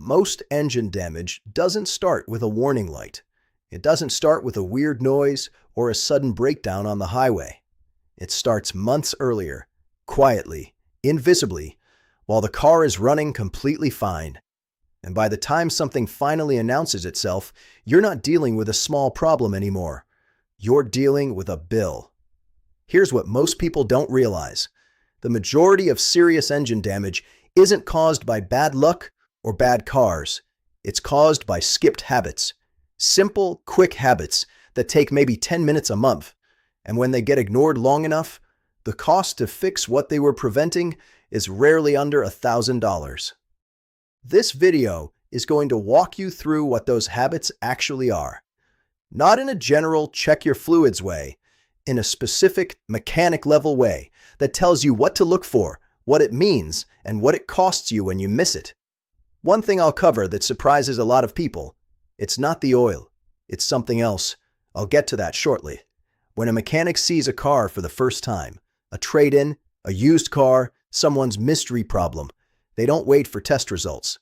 most engine damage doesn't start with a warning light. It doesn't start with a weird noise or a sudden breakdown on the highway. It starts months earlier, quietly, invisibly, while the car is running completely fine. And by the time something finally announces itself, you're not dealing with a small problem anymore. You're dealing with a bill. Here's what most people don't realize. The majority of serious engine damage isn't caused by bad luck or bad cars. It's caused by skipped habits. Simple, quick habits that take maybe 10 minutes a month. And when they get ignored long enough, the cost to fix what they were preventing is rarely under $1,000. This video is going to walk you through what those habits actually are. Not in a general check your fluids way, in a specific mechanic level way that tells you what to look for, what it means, and what it costs you when you miss it. One thing I'll cover that surprises a lot of people: it's not the oil, it's something else. I'll get to that shortly. When a mechanic sees a car for the first time, a trade-in, a used car, someone's mystery problem, they don't wait for test results.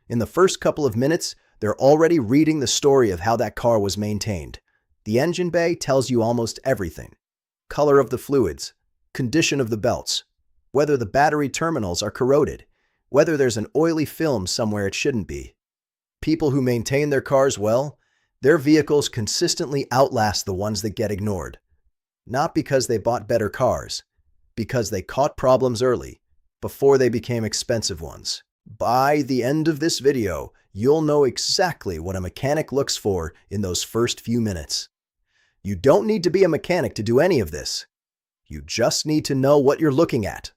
In the first couple of minutes, they're already reading the story of how that car was maintained. The engine bay tells you almost everything: color of the fluids, condition of the belts, whether the battery terminals are corroded, whether there's an oily film somewhere it shouldn't be. People who maintain their cars well, their vehicles consistently outlast the ones that get ignored. Not because they bought better cars, because they caught problems early, before they became expensive ones. By the end of this video, you'll know exactly what a mechanic looks for in those first few minutes. You don't need to be a mechanic to do any of this. You just need to know what you're looking at.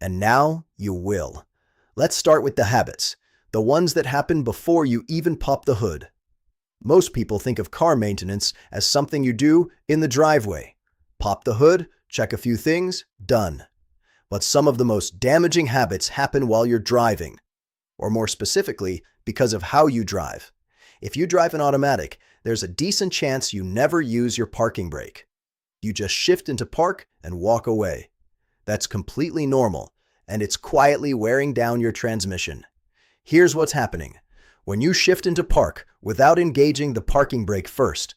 And now you will. Let's start with the habits, the ones that happen before you even pop the hood. Most people think of car maintenance as something you do in the driveway. Pop the hood, check a few things, done. But some of the most damaging habits happen while you're driving. Or more specifically, because of how you drive. If you drive an automatic, there's a decent chance you never use your parking brake. You just shift into park and walk away. That's completely normal, and it's quietly wearing down your transmission. Here's what's happening. When you shift into park without engaging the parking brake first,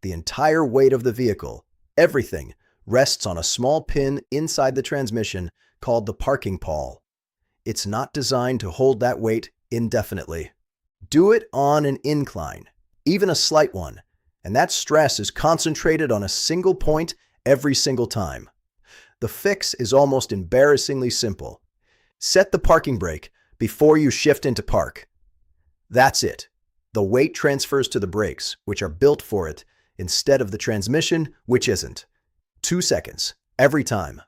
the entire weight of the vehicle, everything, rests on a small pin inside the transmission called the parking pawl. It's not designed to hold that weight indefinitely. Do it on an incline, even a slight one, and that stress is concentrated on a single point every single time. The fix is almost embarrassingly simple. Set the parking brake before you shift into park. That's it. The weight transfers to the brakes, which are built for it, instead of the transmission, which isn't. 2 seconds, every time.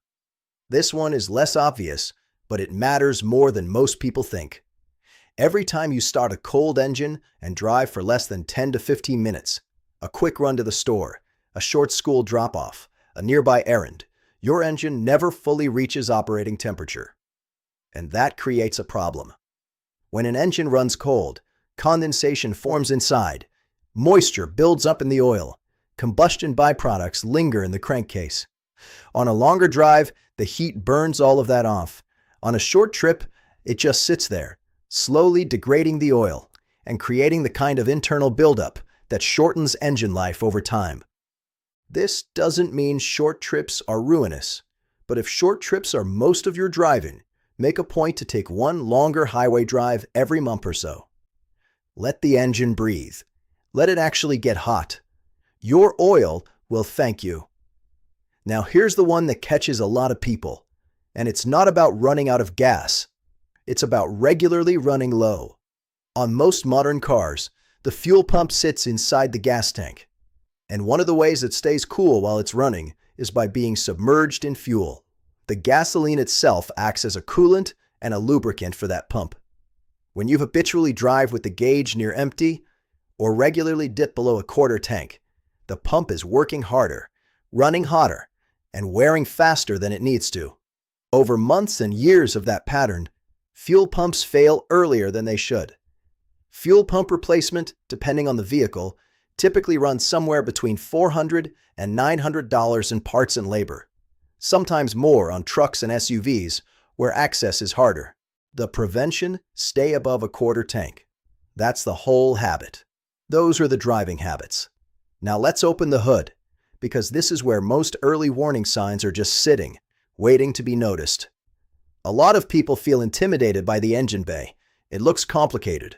This one is less obvious, but it matters more than most people think. Every time you start a cold engine and drive for less than 10 to 15 minutes, a quick run to the store, a short school drop-off, a nearby errand, your engine never fully reaches operating temperature. And that creates a problem. When an engine runs cold, condensation forms inside, moisture builds up in the oil, combustion byproducts linger in the crankcase. On a longer drive, the heat burns all of that off. On a short trip, it just sits there, slowly degrading the oil and creating the kind of internal buildup that shortens engine life over time. This doesn't mean short trips are ruinous, but if short trips are most of your driving, make a point to take one longer highway drive every month or so. Let the engine breathe. Let it actually get hot. Your oil will thank you. Now here's the one that catches a lot of people, and it's not about running out of gas. It's about regularly running low. On most modern cars, the fuel pump sits inside the gas tank. And one of the ways it stays cool while it's running is by being submerged in fuel. The gasoline itself acts as a coolant and a lubricant for that pump. When you habitually drive with the gauge near empty or regularly dip below a quarter tank, the pump is working harder, running hotter, and wearing faster than it needs to. Over months and years of that pattern, fuel pumps fail earlier than they should. Fuel pump replacement, depending on the vehicle, typically runs somewhere between $400 and $900 in parts and labor, sometimes more on trucks and SUVs where access is harder. The prevention: stay above a quarter tank. That's the whole habit. Those are the driving habits. Now let's open the hood, because this is where most early warning signs are just sitting, waiting to be noticed. A lot of people feel intimidated by the engine bay. It looks complicated.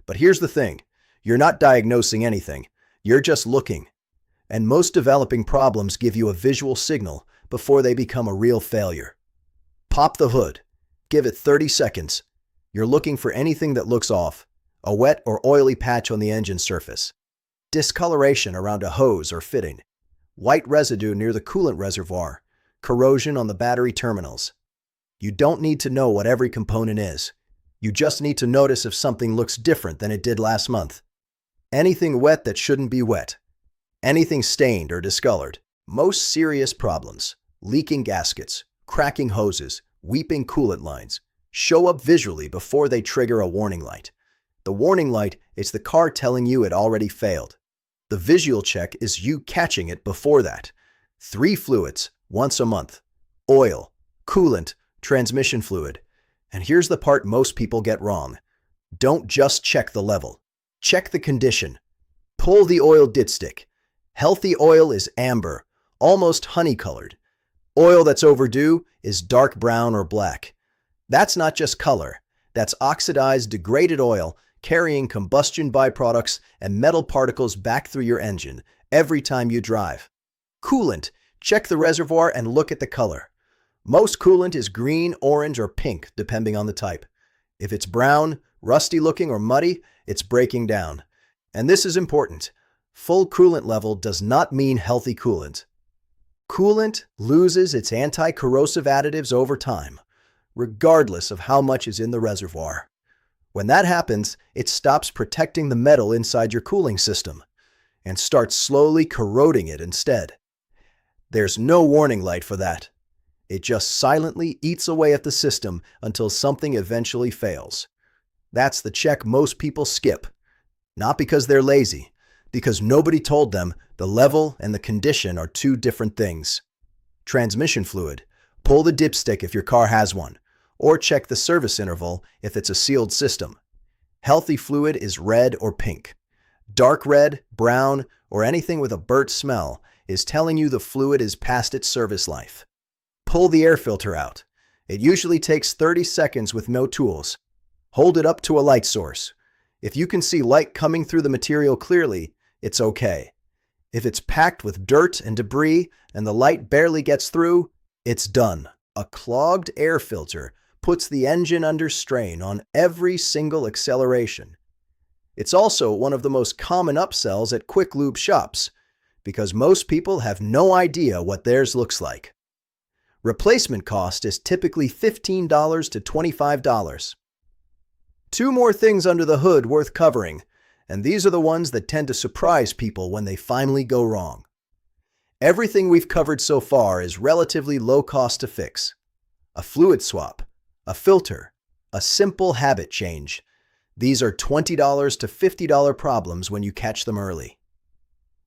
But here's the thing. You're not diagnosing anything. You're just looking. And most developing problems give you a visual signal before they become a real failure. Pop the hood. Give it 30 seconds. You're looking for anything that looks off. A wet or oily patch on the engine surface. Discoloration around a hose or fitting. White residue near the coolant reservoir. Corrosion on the battery terminals. You don't need to know what every component is. You just need to notice if something looks different than it did last month. Anything wet that shouldn't be wet. Anything stained or discolored. Most serious problems, leaking gaskets, cracking hoses, weeping coolant lines, show up visually before they trigger a warning light. The warning light is the car telling you it already failed. The visual check is you catching it before that. 3 fluids, once a month. Oil, coolant, transmission fluid. And here's the part most people get wrong. Don't just check the level. Check the condition. Pull the oil dipstick. Healthy oil is amber, almost honey-colored. Oil that's overdue is dark brown or black. That's not just color. That's oxidized, degraded oil carrying combustion byproducts and metal particles back through your engine every time you drive. Coolant. Check the reservoir and look at the color. Most coolant is green, orange, or pink, depending on the type. If it's brown, rusty-looking, or muddy, it's breaking down. And this is important. Full coolant level does not mean healthy coolant. Coolant loses its anti-corrosive additives over time, regardless of how much is in the reservoir. When that happens, it stops protecting the metal inside your cooling system and starts slowly corroding it instead. There's no warning light for that. It just silently eats away at the system until something eventually fails. That's the check most people skip. Not because they're lazy, because nobody told them the level and the condition are two different things. Transmission fluid. Pull the dipstick if your car has one, or check the service interval if it's a sealed system. Healthy fluid is red or pink. Dark red, brown, or anything with a burnt smell is telling you the fluid is past its service life. Pull the air filter out. It usually takes 30 seconds with no tools. Hold it up to a light source. If you can see light coming through the material clearly, it's okay. If it's packed with dirt and debris and the light barely gets through, it's done. A clogged air filter puts the engine under strain on every single acceleration. It's also one of the most common upsells at quick lube shops, because most people have no idea what theirs looks like. Replacement cost is typically $15 to $25. 2 more things under the hood worth covering, and these are the ones that tend to surprise people when they finally go wrong. Everything we've covered so far is relatively low cost to fix. A fluid swap, a filter, a simple habit change. These are $20 to $50 problems when you catch them early.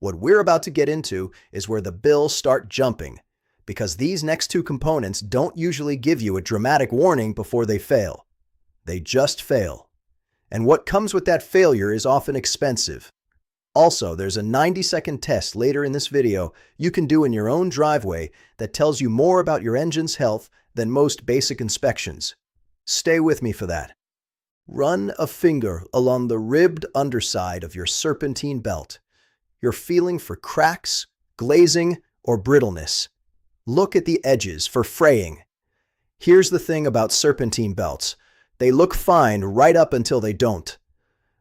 What we're about to get into is where the bills start jumping, because these next 2 components don't usually give you a dramatic warning before they fail. They just fail. And what comes with that failure is often expensive. Also, there's a 90-second test later in this video you can do in your own driveway that tells you more about your engine's health than most basic inspections. Stay with me for that. Run a finger along the ribbed underside of your serpentine belt. You're feeling for cracks, glazing, or brittleness. Look at the edges for fraying. Here's the thing about serpentine belts. They look fine right up until they don't.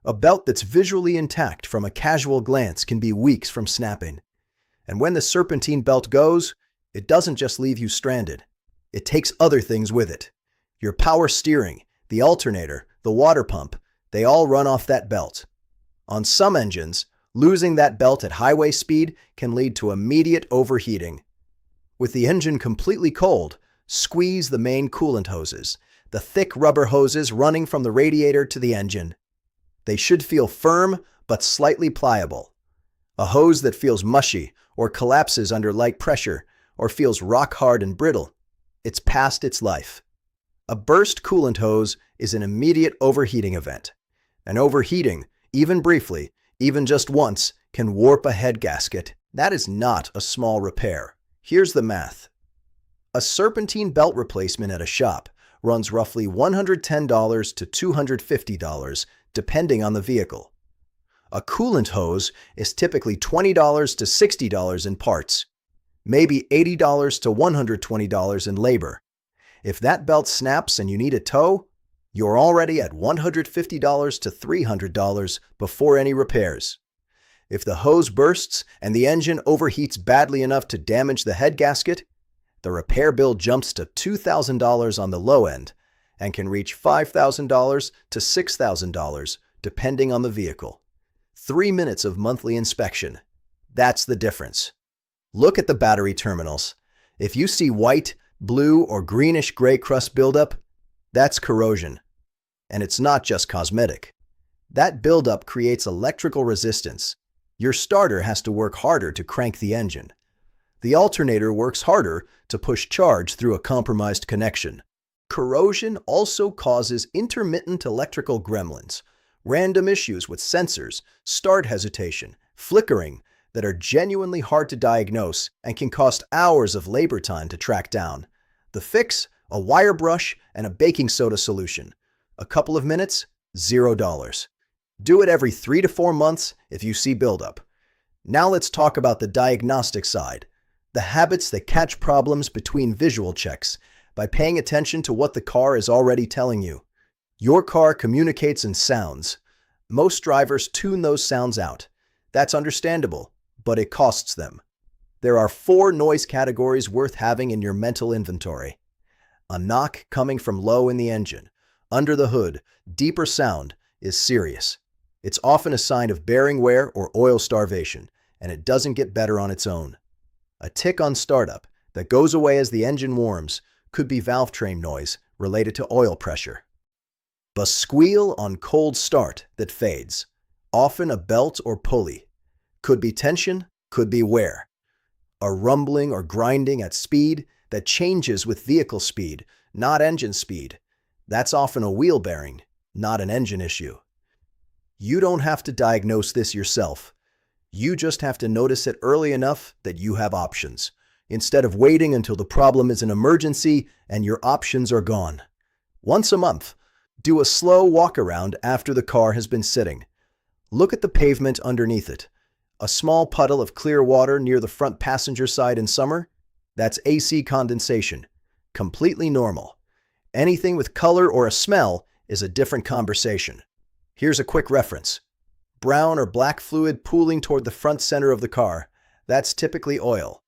A belt that's visually intact from a casual glance can be weeks from snapping. And when the serpentine belt goes, it doesn't just leave you stranded. It takes other things with it. Your power steering, the alternator, the water pump, they all run off that belt. On some engines, losing that belt at highway speed can lead to immediate overheating. With the engine completely cold, squeeze the main coolant hoses, the thick rubber hoses running from the radiator to the engine. They should feel firm but slightly pliable. A hose that feels mushy or collapses under light pressure or feels rock hard and brittle, it's past its life. A burst coolant hose is an immediate overheating event. And overheating, even briefly, even just once, can warp a head gasket. That is not a small repair. Here's the math. A serpentine belt replacement at a shop runs roughly $110 to $250, depending on the vehicle. A coolant hose is typically $20 to $60 in parts, maybe $80 to $120 in labor. If that belt snaps and you need a tow, you're already at $150 to $300 before any repairs. If the hose bursts and the engine overheats badly enough to damage the head gasket, the repair bill jumps to $2,000 on the low end and can reach $5,000 to $6,000 depending on the vehicle. 3 minutes of monthly inspection. That's the difference. Look at the battery terminals. If you see white, blue, or greenish-gray crust buildup, that's corrosion. And it's not just cosmetic. That buildup creates electrical resistance. Your starter has to work harder to crank the engine. The alternator works harder to push charge through a compromised connection. Corrosion also causes intermittent electrical gremlins, random issues with sensors, start hesitation, flickering that are genuinely hard to diagnose and can cost hours of labor time to track down. The fix? A wire brush and a baking soda solution. A couple of minutes, $0. Do it every 3 to 4 months if you see buildup. Now let's talk about the diagnostic side, the habits that catch problems between visual checks by paying attention to what the car is already telling you. Your car communicates in sounds. Most drivers tune those sounds out. That's understandable, but it costs them. There are 4 noise categories worth having in your mental inventory. A knock coming from low in the engine, under the hood, deeper sound is serious. It's often a sign of bearing wear or oil starvation, and it doesn't get better on its own. A tick on startup that goes away as the engine warms could be valve train noise related to oil pressure. A squeal on cold start that fades, often a belt or pulley. Could be tension, could be wear. A rumbling or grinding at speed that changes with vehicle speed, not engine speed. That's often a wheel bearing, not an engine issue. You don't have to diagnose this yourself. You just have to notice it early enough that you have options, instead of waiting until the problem is an emergency and your options are gone. Once a month, do a slow walk around after the car has been sitting. Look at the pavement underneath it. A small puddle of clear water near the front passenger side in summer? That's AC condensation. Completely normal. Anything with color or a smell is a different conversation. Here's a quick reference. Brown or black fluid pooling toward the front center of the car. That's typically oil.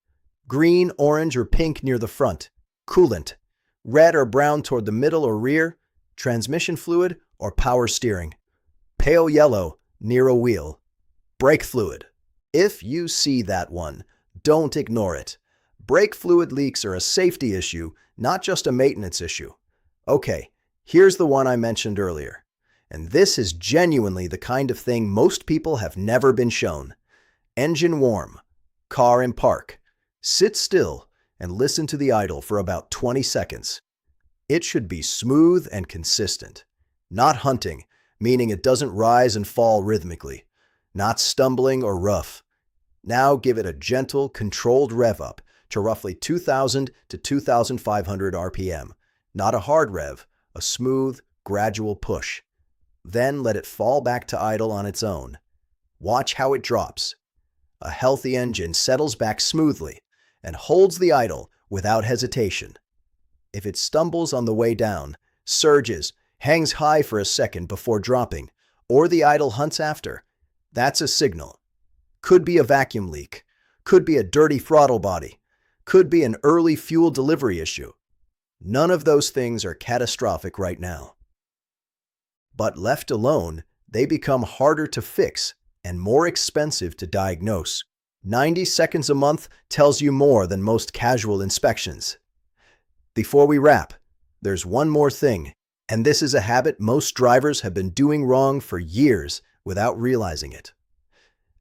Green, orange, or pink near the front. Coolant. Red or brown toward the middle or rear. Transmission fluid or power steering. Pale yellow near a wheel. Brake fluid. If you see that one, don't ignore it. Brake fluid leaks are a safety issue, not just a maintenance issue. Okay, here's the one I mentioned earlier. And this is genuinely the kind of thing most people have never been shown. Engine warm. Car in park. Sit still and listen to the idle for about 20 seconds. It should be smooth and consistent. Not hunting, meaning it doesn't rise and fall rhythmically. Not stumbling or rough. Now give it a gentle, controlled rev up to roughly 2,000 to 2,500 RPM. Not a hard rev, a smooth, gradual push. Then let it fall back to idle on its own. Watch how it drops. A healthy engine settles back smoothly and holds the idle without hesitation. If it stumbles on the way down, surges, hangs high for a second before dropping, or the idle hunts after, that's a signal. Could be a vacuum leak, could be a dirty throttle body, could be an early fuel delivery issue. None of those things are catastrophic right now. But left alone, they become harder to fix and more expensive to diagnose. 90 seconds a month tells you more than most casual inspections. Before we wrap, there's one more thing, and this is a habit most drivers have been doing wrong for years without realizing it.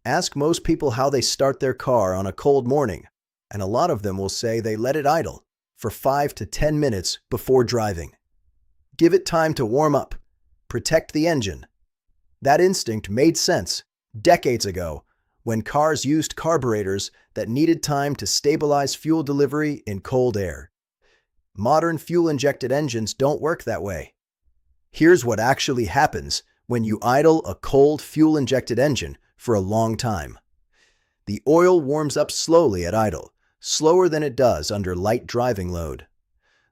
Ask most people how they start their car on a cold morning, and a lot of them will say they let it idle for 5 to 10 minutes before driving. Give it time to warm up, protect the engine. That instinct made sense decades ago when cars used carburetors that needed time to stabilize fuel delivery in cold air. Modern fuel-injected engines don't work that way. Here's what actually happens when you idle a cold fuel-injected engine for a long time. The oil warms up slowly at idle, slower than it does under light driving load.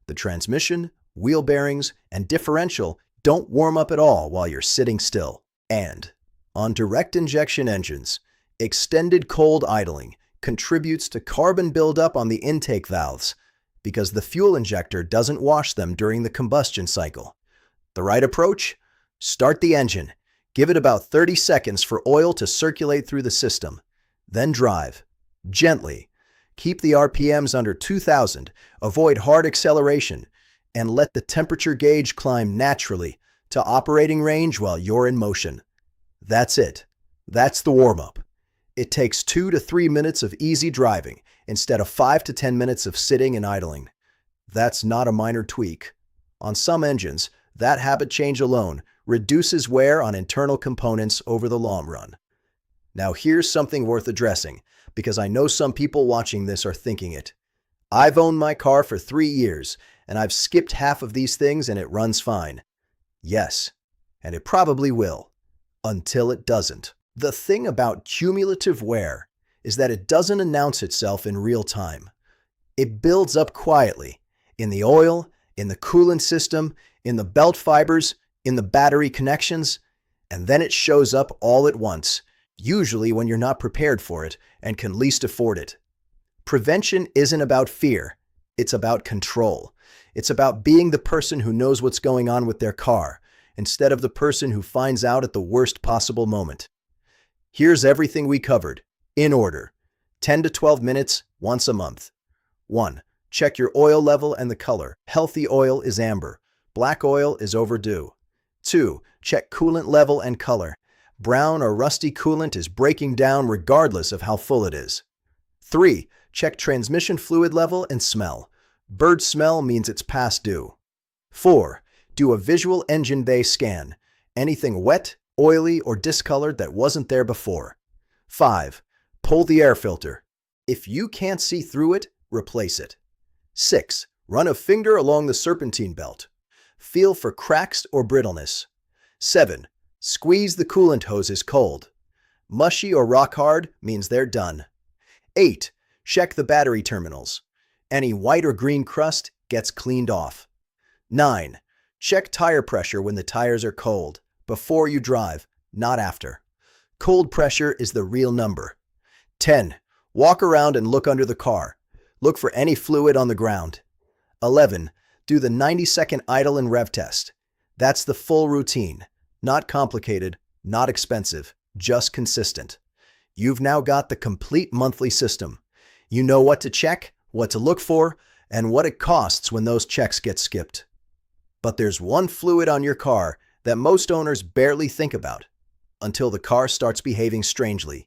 The transmission, wheel bearings, and differential don't warm up at all while you're sitting still. And on direct injection engines, extended cold idling contributes to carbon buildup on the intake valves because the fuel injector doesn't wash them during the combustion cycle. The right approach? Start the engine. Give it about 30 seconds for oil to circulate through the system. Then drive. Gently. Keep the RPMs under 2,000, avoid hard acceleration, and let the temperature gauge climb naturally to operating range while you're in motion. That's it. That's the warm-up. It takes 2 to 3 minutes of easy driving instead of 5 to 10 minutes of sitting and idling. That's not a minor tweak. On some engines, that habit change alone reduces wear on internal components over the long run. Now here's something worth addressing, because I know some people watching this are thinking it. I've owned my car for 3 years, and I've skipped half of these things and it runs fine. Yes, and it probably will, until it doesn't. The thing about cumulative wear is that it doesn't announce itself in real time. It builds up quietly, in the oil, in the coolant system, in the belt fibers, in the battery connections, and then it shows up all at once, usually when you're not prepared for it and can least afford it. Prevention isn't about fear, it's about control. It's about being the person who knows what's going on with their car, instead of the person who finds out at the worst possible moment. Here's everything we covered, in order. 10 to 12 minutes, once a month. 1. Check your oil level and the color. Healthy oil is amber. Black oil is overdue. 2. Check coolant level and color. Brown or rusty coolant is breaking down regardless of how full it is. 3. Check transmission fluid level and smell. Bird smell means it's past due. 4. Do a visual engine bay scan. Anything wet, oily, or discolored that wasn't there before. 5. Pull the air filter. If you can't see through it, replace it. 6. Run a finger along the serpentine belt. Feel for cracks or brittleness. 7. Squeeze the coolant hoses cold. Mushy or rock hard means they're done. 8. Check the battery terminals. Any white or green crust gets cleaned off. 9. Check tire pressure when the tires are cold, before you drive, not after. Cold pressure is the real number. 10. Walk around and look under the car. Look for any fluid on the ground. 11. Do the 90-second idle and rev test. That's the full routine. Not complicated, not expensive, just consistent. You've now got the complete monthly system. You know what to check, what to look for, and what it costs when those checks get skipped. But there's one fluid on your car that most owners barely think about until the car starts behaving strangely.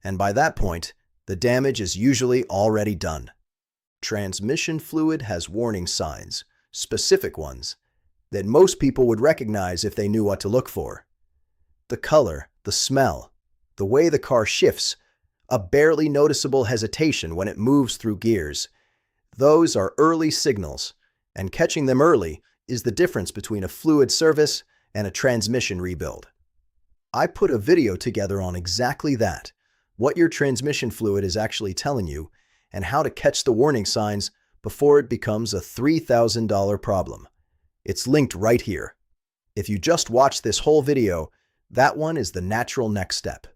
And by that point, the damage is usually already done. Transmission fluid has warning signs, specific ones, that most people would recognize if they knew what to look for. The color, the smell, the way the car shifts, a barely noticeable hesitation when it moves through gears. Those are early signals, and catching them early is the difference between a fluid service and a transmission rebuild. I put a video together on exactly that, what your transmission fluid is actually telling you, and how to catch the warning signs before it becomes a $3,000 problem. It's linked right here. If you just watched this whole video, that one is the natural next step.